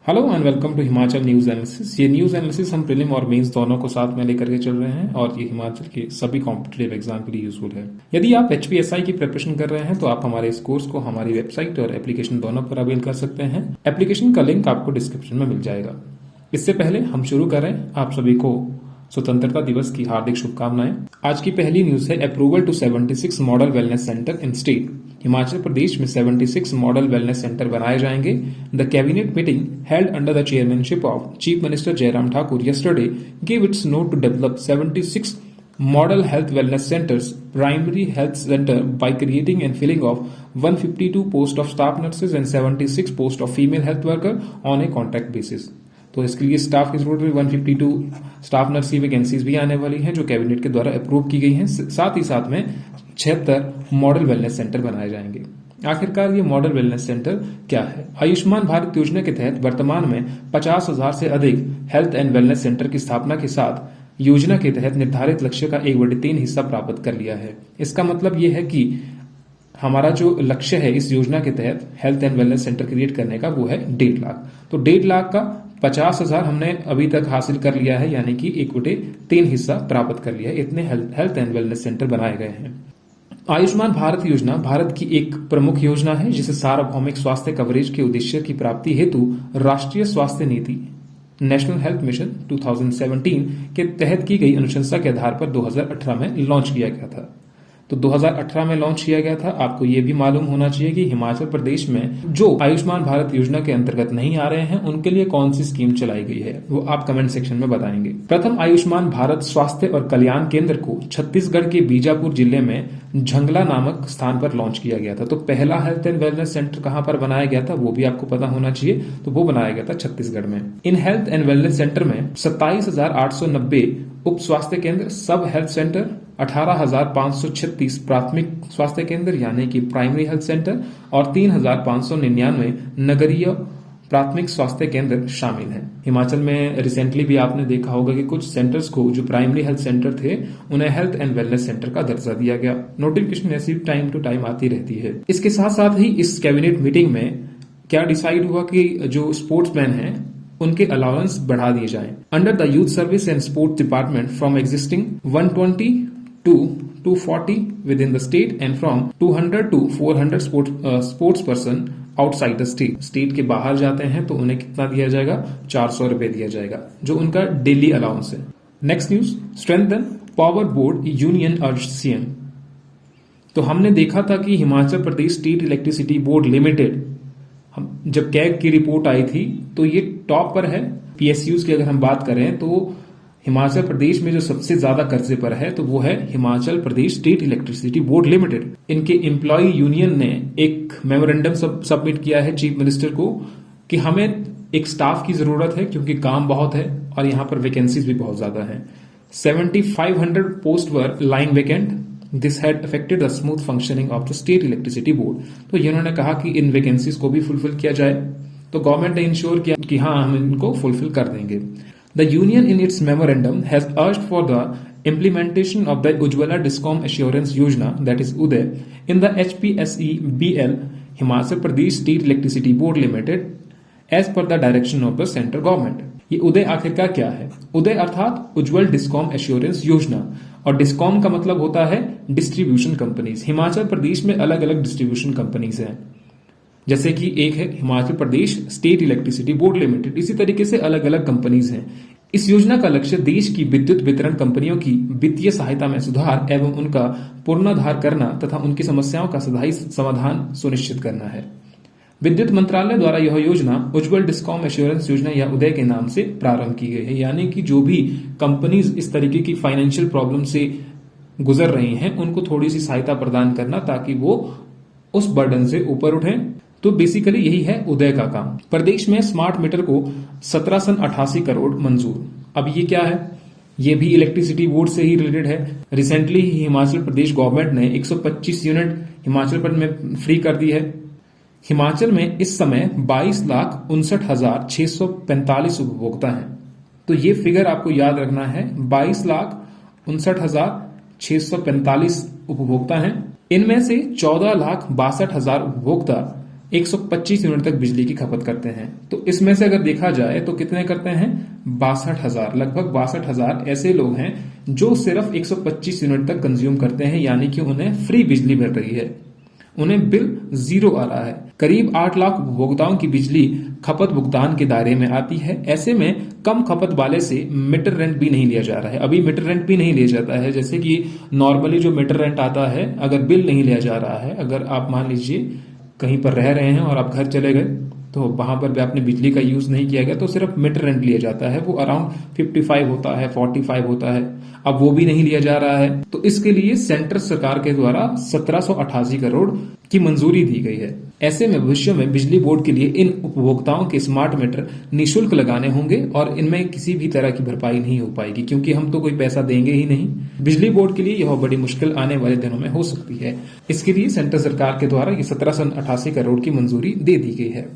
Hello and welcome to Himachal news analysis. ये news analysis हम prelim और मेंस दोनों को साथ में लेकर के चल रहे हैं और ये हिमाचल के सभी कॉम्पिटिटिव एग्जाम के लिए यूजफुल है। यदि आप एचपीएसआई की प्रिपरेशन कर रहे हैं तो आप हमारे इस कोर्स को हमारी वेबसाइट और एप्लीकेशन दोनों पर अवेल कर सकते हैं। एप्लीकेशन का लिंक आपको डिस्क्रिप्शन में मिल जाएगा। इससे पहले हम शुरू करें, आप सभी को स्वतंत्रता दिवस की हार्दिक शुभकामनाएं। आज की पहली न्यूज है approval to 76 model wellness centre in state. Himachal Pradesh में 76 मॉडल वेलनेस सेंटर बनाए जाएंगे। The cabinet meeting held under the chairmanship of chief minister Jairam Thakur yesterday gave its note to develop 76 model health wellness centers, primary health center by creating and filling of 152 posts of staff nurses and 76 posts of female health worker on a contract basis। तो इसके लिए staff की जरूरत है। 152 staff nurse की vacancies भी आने वाली हैं जो कैबिनेट के द्वारा अप्रूव की गई हैं। साथ ही साथ में 76 मॉडल वेलनेस सेंटर बनाए जाएंगे। आखिरकार ये मॉडल वेलनेस सेंटर क्या है? आयुष्मान भारत योजना के तहत वर्तमान में 50,000 से अधिक हेल्थ एंड वेलनेस सेंटर की स्थापना के साथ योजना के तहत निर्धारित लक्ष्य का 1/3 हिस्सा प्राप्त कर लिया है। इसका मतलब ये है कि हमारा जो लक्ष्य है इस योजना के तहत health and wellness centre create करने का वो है 1.5 लाख। तो 1.5 लाख का 50,000 हमने अभी तक हासिल कर लिया है, यानी कि 1/3 हिस्सा प्राप्त कर लिया है। इतने हेल्थ एंड वेलनेस सेंटर बनाए गए हैं। आयुष्मान भारत योजना भारत की एक प्रमुख योजना है जिसे सार्वभौमिक स्वास्थ्य कवरेज के उद्देश्य की प्राप्ति हेतु राष्ट्रीय स्वास्थ्य नीति नेशनल हेल्थ मिशन 2017 के तहत की गई अनुशंसा के आधार पर 2018 में लॉन्च किया गया था। तो 2018 में लॉन्च किया गया था। आपको यह भी मालूम होना चाहिए कि हिमाचल प्रदेश में जो आयुष्मान भारत योजना के अंतर्गत नहीं आ रहे हैं उनके लिए कौन सी स्कीम चलाई गई है वो आप कमेंट सेक्शन में बताएंगे। प्रथम आयुष्मान भारत स्वास्थ्य और कल्याण केंद्र को छत्तीसगढ़ के बीजापुर जिले में झंगला नामक स्थान पर लॉन्च किया गया था। तो पहला हेल्थ एंड वेलनेस सेंटर कहां पर बनाया गया था वो भी आपको पता होना चाहिए। तो वो बनाया गया था छत्तीसगढ़ में। In health and wellness centre में 27,890 उप स्वास्थ्य केंद्र, सब हेल्थ सेंटर, 18,536 प्राथमिक स्वास्थ्य केंद्र यानी कि प्राइमरी हेल्थ सेंटर और 3,599 नगरीय प्राथमिक स्वास्थ्य केंद्र शामिल हैं। हिमाचल में रिसेंटली भी आपने देखा होगा कि कुछ सेंटर्स को जो प्राइमरी हेल्थ सेंटर थे उन्हें हेल्थ एंड वेलनेस सेंटर का दर्जा दिया गया। नोटिफिकेशन ऐसी टाइम टू टाइम आती रहती है। इसके साथ साथ ही इस कैबिनेट मीटिंग में क्या डिसाइड हुआ कि जो स्पोर्ट्समैन हैं उनके अलाउंस बढ़ा दिए जाएं। Under the youth service and sports department from existing 120 to 240 within the state and from 200 to 400 sports person outside the state। State के बाहर जाते हैं तो उन्हें कितना दिया जाएगा? 400 रुपए दिया जाएगा जो उनका डेली अलाउंस है। Next news, strengthen power board union अर्ज सीएम। तो हमने देखा था कि Himachal Pradesh state electricity board limited जब कैग की रिपोर्ट आई थी तो ये टॉप पर है। पीएसयूज की अगर हम बात करें तो हिमाचल प्रदेश में जो सबसे ज्यादा कर्जे पर है तो वो है हिमाचल प्रदेश स्टेट इलेक्ट्रिसिटी बोर्ड लिमिटेड। इनके एम्प्लॉय यूनियन ने एक मेमोरेंडम सबमिट किया है चीफ मिनिस्टर को कि हमें एक स्टाफ की जरूरत है क्योंकि काम बहुत है और यहाँ पर वैकेंसीज भी बहुत ज्यादा है। 7,500 post were line vacant. This had affected the smooth functioning of the state electricity board. तो इन्होंने कहा कि इन वैकेंसीज को भी फुलफिल किया जाए। तो गवर्नमेंट ने इंश्योर किया कि हाँ हम इनको फुलफिल कर देंगे। The union in its memorandum has urged for the implementation of the Ujjwala Discom Assurance Yojana, that is UDAY, in the HPSE-BL Himachal Pradesh State Electricity Board Limited as per the direction of the central government। ये उदय आखिरकार क्या है? उदय अर्थात उज्ज्वल discom assurance योजना, और discom का मतलब होता है डिस्ट्रीब्यूशन कंपनीज। हिमाचल प्रदेश में अलग अलग डिस्ट्रीब्यूशन कंपनीज हैं, जैसे कि एक है हिमाचल प्रदेश स्टेट इलेक्ट्रिसिटी बोर्ड लिमिटेड। इसी तरीके से अलग अलग कंपनीज हैं। इस योजना का लक्ष्य देश की विद्युत वितरण कंपनियों की वित्तीय सहायता में सुधार एवं उनका पूर्णाधार करना तथा उनकी समस्याओं का स्थायी समाधान सुनिश्चित करना है। विद्युत मंत्रालय द्वारा यह योजना उज्ज्वल डिस्कॉम एश्योरेंस योजना या उदय के नाम से प्रारंभ की गई है। यानी कि जो भी कंपनीज इस तरीके की फाइनेंशियल प्रॉब्लम से गुजर रही हैं उनको थोड़ी सी सहायता प्रदान करना ताकि वो उस बर्डन से ऊपर उठें। तो बेसिकली यही है उदय का काम। प्रदेश में स्मार्ट मीटर को 1788 करोड़ मंजूर। अब ये क्या है? ये भी इलेक्ट्रिसिटी बोर्ड से ही रिलेटेड है। रिसेंटली ही हिमाचल प्रदेश गवर्नमेंट ने 125 यूनिट हिमाचल प्रदेश में फ्री कर दी है। हिमाचल में इस समय 22,59,645 उपभोक्ता हैं। तो ये फिगर आपको याद रखना है, 22,59,645 उपभोक्ता हैं। इनमें से 14,62,000 उपभोक्ता 125 यूनिट तक बिजली की खपत करते हैं। तो इसमें से अगर देखा जाए तो कितने करते हैं, 62,000, लगभग 62,000 ऐसे लोग हैं जो सिर्फ 125 यूनिट तक कंज्यूम करते हैं, यानी कि उन्हें फ्री बिजली मिल रही है, उन्हें बिल जीरो आ रहा है। करीब 8 लाख उपभोक्ताओं की बिजली खपत भुगतान के दायरे में आती है। ऐसे में कम खपत वाले से मीटर रेंट भी नहीं लिया जा रहा है। अभी मीटर रेंट भी नहीं लिया जाता है, जैसे कि नॉर्मली जो मीटर रेंट आता है, अगर बिल नहीं लिया जा रहा है, अगर आप मान लीजिए कहीं पर रह रहे हैं और आप घर चले गए तो वहां पर भी आपने बिजली का यूज नहीं किया गया तो सिर्फ मीटर रेंट लिया जाता है, वो अराउंड 55 होता है, 45 होता है। अब वो भी नहीं लिया जा रहा है, तो इसके लिए सेंटर सरकार के द्वारा 1788 करोड़ की मंजूरी दी गई है। ऐसे में भविष्य में बिजली बोर्ड के लिए इन उपभोक्ताओं के स्मार्ट मीटर निःशुल्क लगाने होंगे और इनमें किसी भी तरह की भरपाई नहीं हो पाएगी, क्योंकि हम तो कोई पैसा देंगे ही नहीं। बिजली बोर्ड के लिए यह बड़ी मुश्किल आने वाले दिनों में हो सकती है। इसके लिए सेंटर सरकार के द्वारा ये 1788 करोड़ की मंजूरी दे दी गई है।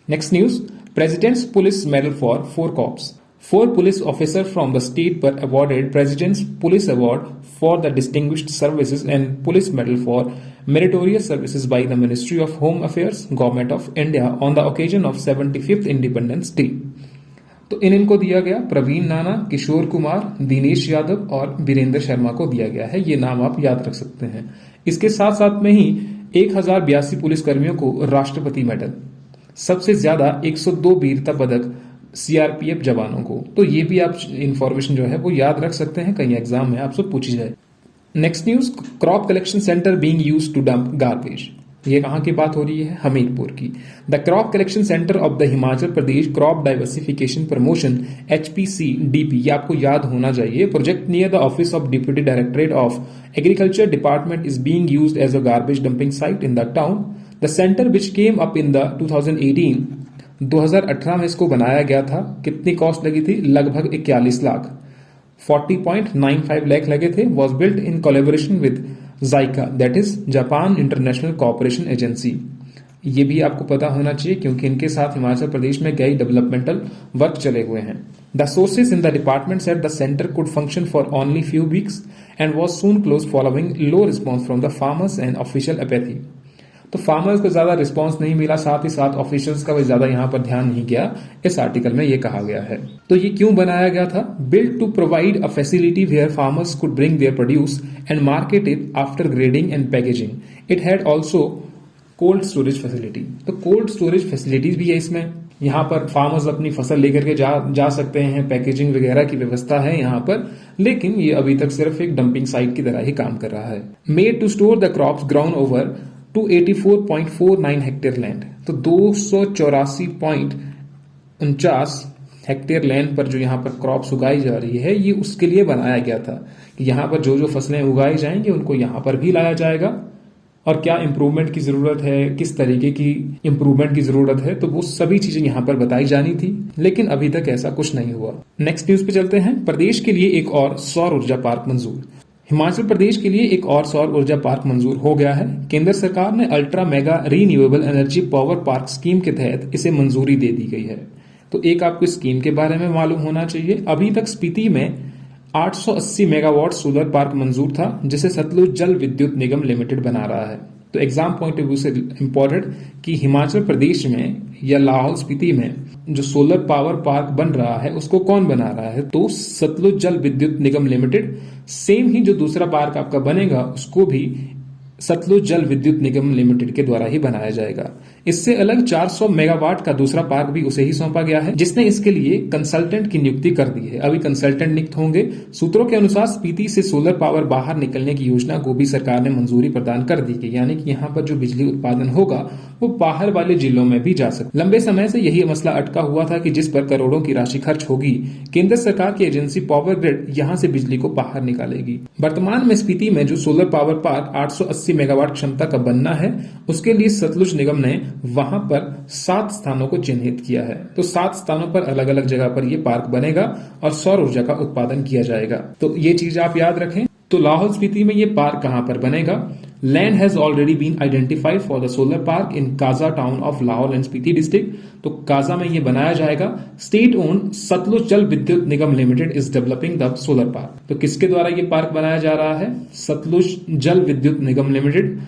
Next news, President's Police Medal for 4 cops. 4 police officers from the state were awarded President's Police Award for the Distinguished Services and Police Medal for Meritorious Services by the Ministry of Home Affairs, Government of India on the occasion of 75th Independence Day. तो इनको दिया गया प्रवीण नाना, किशोर कुमार, दिनेश यादव और वीरेंद्र शर्मा को दिया गया है। ये नाम आप याद रख सकते हैं। इसके साथ साथ में ही 1082 पुलिसकर्मियों को राष्ट्रपति मेडल, सबसे ज्यादा 102 वीरता पदक सीआरपीएफ जवानों को। तो ये भी आप इंफॉर्मेशन जो है वो याद रख सकते हैं, कहीं एग्जाम में आपसे पूछी जाए। Next news, crop collection centre being used to dump garbage. ये कहां की बात हो रही है, हमीरपुर की। The crop collection centre of the Himachal Pradesh crop diversification promotion HPCDP, ये आपको याद होना चाहिए, project near the office of deputy directorate of agriculture department is being used as a garbage dumping site in the town. The centre which came up in the 2018 में इसको बनाया गया था। कितनी कॉस्ट लगी थी, लगभग 41 लाख, 40.95 लाख लगे थे। Was built in collaboration with JICA, that is Japan International Cooperation Agency. ये भी आपको पता होना चाहिए क्योंकि इनके साथ हिमाचल प्रदेश में कई डेवलपमेंटल वर्क चले हुए हैं। The sources in the department said the centre could function for only few weeks and was soon close following low response from the farmers and official apathy. तो फार्मर्स को ज्यादा रिस्पांस नहीं मिला, साथ ही साथ ऑफिशियल्स का भी ज्यादा यहां पर ध्यान नहीं गया, इस आर्टिकल में ये कहा गया है। तो ये क्यों बनाया गया था, build to provide a facility where farmers could bring their produce and market it after grading and packaging. It had also cold storage facility. तो कोल्ड स्टोरेज फैसिलिटीज भी है इसमें, यहाँ पर फार्मर्स अपनी फसल लेकर के जा सकते हैं, पैकेजिंग वगैरह की व्यवस्था है यहाँ पर, लेकिन ये अभी तक सिर्फ एक डंपिंग साइट की तरह ही काम कर रहा है। Made to store the crops ground over 284.49 hectare land. तो 284.49 हेक्टेयर लैंड पर जो यहाँ पर क्रॉप्स उगाई जा रही है, ये उसके लिए बनाया गया था कि यहाँ पर जो जो फसलें उगाई जाएंगी उनको यहाँ पर भी लाया जाएगा। और क्या इंप्रूवमेंट की जरूरत है, किस तरीके की इंप्रूवमेंट की जरूरत है, तो वो सभी चीजें यहाँ पर बताई जानी थी, लेकिन अभी तक ऐसा कुछ नहीं हुआ। नेक्स्ट न्यूज पे चलते हैं। प्रदेश के लिए एक और सौर ऊर्जा पार्क मंजूर। हिमाचल प्रदेश के लिए एक और सौर ऊर्जा पार्क मंजूर हो गया है। केंद्र सरकार ने ultra mega renewable energy power park scheme के तहत इसे मंजूरी दे दी गई है। तो एक आपको स्कीम के बारे में मालूम होना चाहिए। अभी तक स्पीति में 880 मेगावाट सोलर पार्क मंजूर था, जिसे सतलुज जल विद्युत निगम लिमिटेड बना रहा है। तो एग्जाम पॉइंट ऑफ व्यू से इंपॉर्टेंट कि हिमाचल प्रदेश में या लाहौल स्पीति में जो सोलर पावर पार्क बन रहा है उसको कौन बना रहा है, तो सतलुज जल विद्युत निगम लिमिटेड। सेम ही जो दूसरा पार्क आपका बनेगा उसको भी सतलुज जल विद्युत निगम लिमिटेड के द्वारा ही बनाया जाएगा। इससे अलग 400 मेगावाट का दूसरा पार्क भी उसे ही सौंपा गया है, जिसने इसके लिए कंसल्टेंट की नियुक्ति कर दी है। अभी कंसल्टेंट नियुक्त होंगे। सूत्रों के अनुसार स्पीति से सोलर पावर बाहर निकलने की योजना को भी सरकार ने मंजूरी प्रदान कर दी गई, यानी कि यहाँ पर जो बिजली उत्पादन होगा वो बाहर वाले जिलों में भी जा सकता। लंबे समय से यही मसला अटका हुआ था कि जिस पर करोड़ों की राशि खर्च होगी, केंद्र सरकार की एजेंसी पावर ग्रिड यहाँ से बिजली को बाहर निकालेगी। वर्तमान में स्पीति में जो सोलर पावर पार्क 880 मेगावाट क्षमता का बनना है, उसके लिए सतलुज निगम ने वहां पर 7 स्थानों को चिन्हित किया है। तो 7 स्थानों पर अलग अलग जगह पर यह पार्क बनेगा और सौर ऊर्जा का उत्पादन किया जाएगा। तो ये चीज आप याद रखें। तो लाहौल स्पीति में ये पार्क कहां पर बनेगा? Land has already been identified for the solar park in Kaza town of Lahaul and Spiti district. तो काजा में ये बनाया जाएगा। State own Satluj Jal Vidyut Nigam limited is developing the solar park. तो किसके द्वारा ये पार्क बनाया जा रहा है? Satluj Jal Vidyut Nigam limited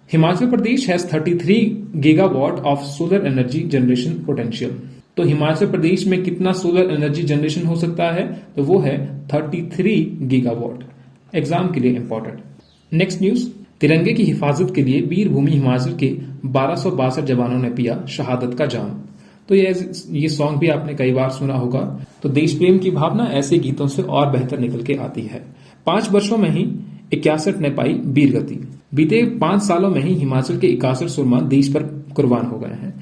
Himachal Pradesh has 33 gigawatt of solar energy generation potential. तो हिमाचल प्रदेश में कितना सोलर एनर्जी जनरेशन हो सकता है? तो वो है 33 गीगावाट। एग्जाम के लिए इंपॉर्टेंट। नेक्स्ट न्यूज, तिरंगे की हिफाजत के लिए वीर भूमि हिमाचल के 1262 जवानों ने पिया शहादत का जाम। तो ये सॉन्ग भी आपने कई बार सुना होगा। तो देश प्रेम की भावना ऐसे गीतों से और बेहतर निकल के आती है। 5 वर्षों में ही 61 ने पाई वीर गति। बीते 5 सालों में ही हिमाचल के 61 सुरमा देश पर कुर्बान हो गए हैं।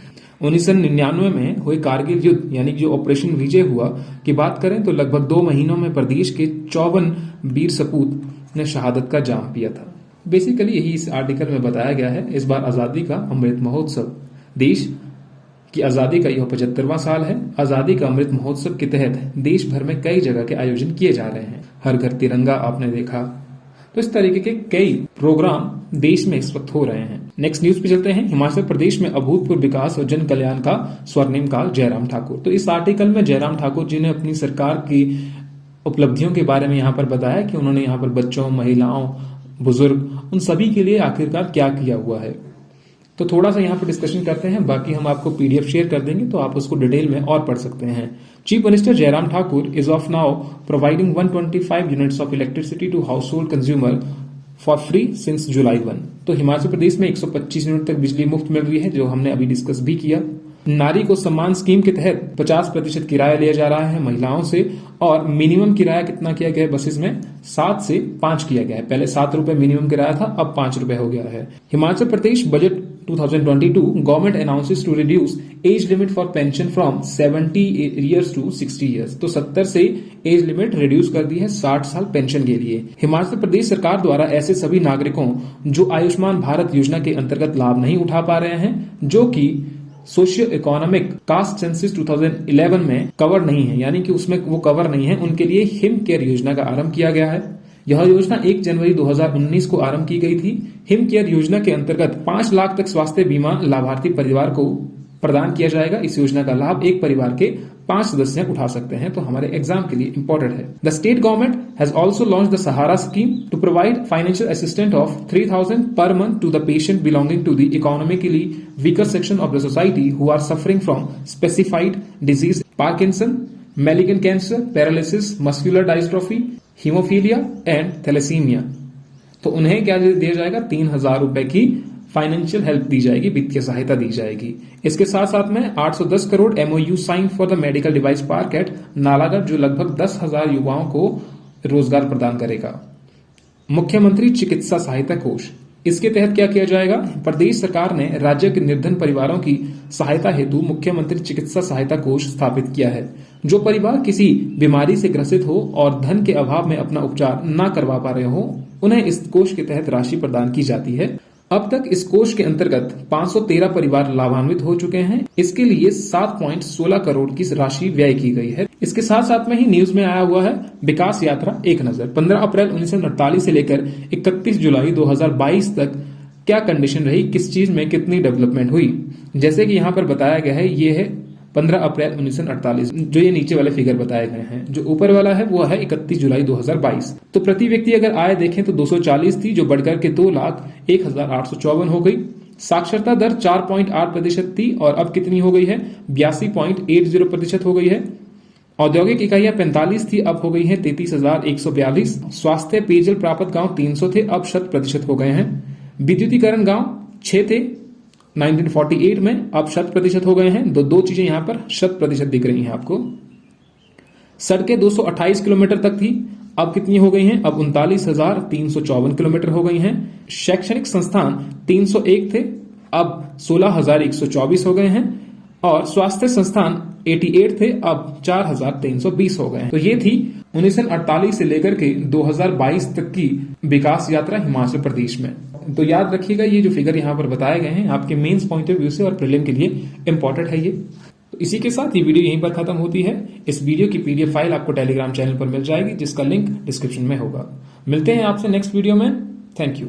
1999 में हुए कारगिल युद्ध यानी जो ऑपरेशन विजय हुआ की बात करें तो लगभग 2 महीनों में प्रदेश के 54 वीर सपूत ने शहादत का जाम पिया था। बेसिकली यही इस आर्टिकल में बताया गया है। इस बार आजादी का अमृत महोत्सव, देश की आजादी का यह 75वां साल है। आजादी का अमृत महोत्सव के तहत देश भर में कई जगह के आयोजन किए जा रहे हैं। हर घर तिरंगा आपने देखा। तो इस तरीके के कई प्रोग्राम देश में इस वक्त हो रहे हैं। नेक्स्ट न्यूज पे चलते हैं। हिमाचल प्रदेश में अभूतपूर्व विकास और जन कल्याण का स्वर्णिम काल, जयराम ठाकुर। तो इस आर्टिकल में जयराम ठाकुर जी ने अपनी सरकार की उपलब्धियों के बारे में यहाँ पर बताया कि उन्होंने यहाँ पर बच्चों, महिलाओं, बुजुर्ग, उन सभी के लिए आखिरकार क्या किया हुआ है। तो थोड़ा सा यहाँ पर डिस्कशन करते हैं। बाकी हम आपको पीडीएफ शेयर कर देंगे तो आप उसको डिटेल में और पढ़ सकते हैं। Chief minister Jairam Thakur is of now providing 125 units of electricity to household consumer for free since July 1। तो हिमाचल प्रदेश में 125 यूनिट तक बिजली मुफ्त मिल रही है, जो हमने अभी डिस्कस भी किया। नारी को सम्मान स्कीम के तहत 50% किराया लिया जा रहा है महिलाओं से। और मिनिमम किराया कितना किया गया है बसेस में? 7 से 5 किया गया है। पहले 7 रुपए मिनिमम किराया था, अब 5 रुपए हो गया है। Himachal Pradesh budget 2022 government announces to reduce age limit for pension from 70 years to 60 years. तो 70 से एज लिमिट रिड्यूस कर दी है 60 साल पेंशन के लिए। हिमाचल प्रदेश सरकार द्वारा ऐसे सभी नागरिकों जो आयुष्मान भारत योजना के अंतर्गत लाभ नहीं उठा पा रहे हैं, जो कि सोशियो इकोनॉमिक कास्ट सेंसस 2011 में कवर नहीं है, यानी कि उसमें वो कवर नहीं है, उनके लिए हिम केयर योजना का आरंभ किया गया है। यह योजना 1 जनवरी 2019 को आरंभ की गई थी। हिम केयर योजना के अंतर्गत 5 लाख तक स्वास्थ्य बीमा लाभार्थी परिवार को प्रदान किया जाएगा। इस योजना का लाभ एक परिवार के 5 सदस्य उठा सकते हैं। तो हमारे एग्जाम के लिए इंपॉर्टेंट है। The state government has also launch the Sahara scheme to provide financial assistance of 3000 per month to the patient belonging to the economically weaker section of the society who are suffering from specified disease, Parkinson, malignant cancer, paralysis, muscular dystrophy, haemophilia and thalassaemia. तो उन्हें क्या दिया जाएगा? 3000 रुपए की financial help दी जाएगी, वित्तीय सहायता दी जाएगी। इसके साथ साथ में 810 crore MoU sign for the medical device park at Nalagarh, जो लगभग 10,000 युवाओं को रोजगार प्रदान करेगा। मुख्यमंत्री चिकित्सा सहायता कोष, इसके तहत क्या किया जाएगा? प्रदेश सरकार ने राज्य के निर्धन परिवारों की सहायता हेतु मुख्यमंत्री चिकित्सा सहायता कोष स्थापित किया है। जो परिवार किसी बीमारी से ग्रसित हो और धन के अभाव में अपना उपचार न करवा पा रहे हो, उन्हें इस कोष के तहत राशि प्रदान की जाती है। अब तक इस कोष के अंतर्गत 513 परिवार लाभान्वित हो चुके हैं। इसके लिए 7.16 करोड़ की राशि व्यय की गई है। इसके साथ साथ में ही न्यूज में आया हुआ है विकास यात्रा एक नजर। 15 अप्रैल 1948 से लेकर 31 जुलाई 2022 तक क्या कंडीशन रही, किस चीज में कितनी डेवलपमेंट हुई। जैसे कि यहाँ पर बताया गया है, ये है 15 अप्रैल 1948, जो ये नीचे वाले फिगर बताए गए हैं। जो ऊपर वाला है वो है 31 जुलाई 2022। तो प्रति व्यक्ति अगर आय देखें तो 240 थी, जो बढ़कर के 2,01,854 हो गई। साक्षरता दर 4.8% थी और अब कितनी हो गई है? 82.80% हो गई है। औद्योगिक इकाइयां 45 थी, अब हो गई है 33,142। स्वास्थ्य पेयजल प्राप्त गांव 300 थे, अब 100% हो गए हैं। विद्युतीकरण गांव 6 थे 1948 में, अब 100% हो गए हैं। दो चीजें यहां पर 100% दिख रही हैं आपको। सड़कें 228 किलोमीटर तक थी, अब कितनी हो गई हैं? अब 39,354 किलोमीटर हो गई हैं। शैक्षणिक संस्थान 301 थे, अब 16,124 हो गए हैं। और स्वास्थ्य संस्थान 88 थे, अब 4,320 हो गए हैं। तो ये थी 1948 से लेकर के 2022 तक की विकास यात्रा हिमाचल प्रदेश में। तो याद रखिएगा, ये जो फिगर यहाँ पर बताए गए हैं आपके मेंस पॉइंट ऑफ व्यू से और प्रीलिम के लिए इंपॉर्टेंट है ये। तो इसी के साथ ये वीडियो यहीं पर खत्म होती है। इस वीडियो की पीडीएफ फाइल आपको टेलीग्राम चैनल पर मिल जाएगी, जिसका लिंक डिस्क्रिप्शन में होगा। मिलते हैं आपसे नेक्स्ट वीडियो में। Thank you.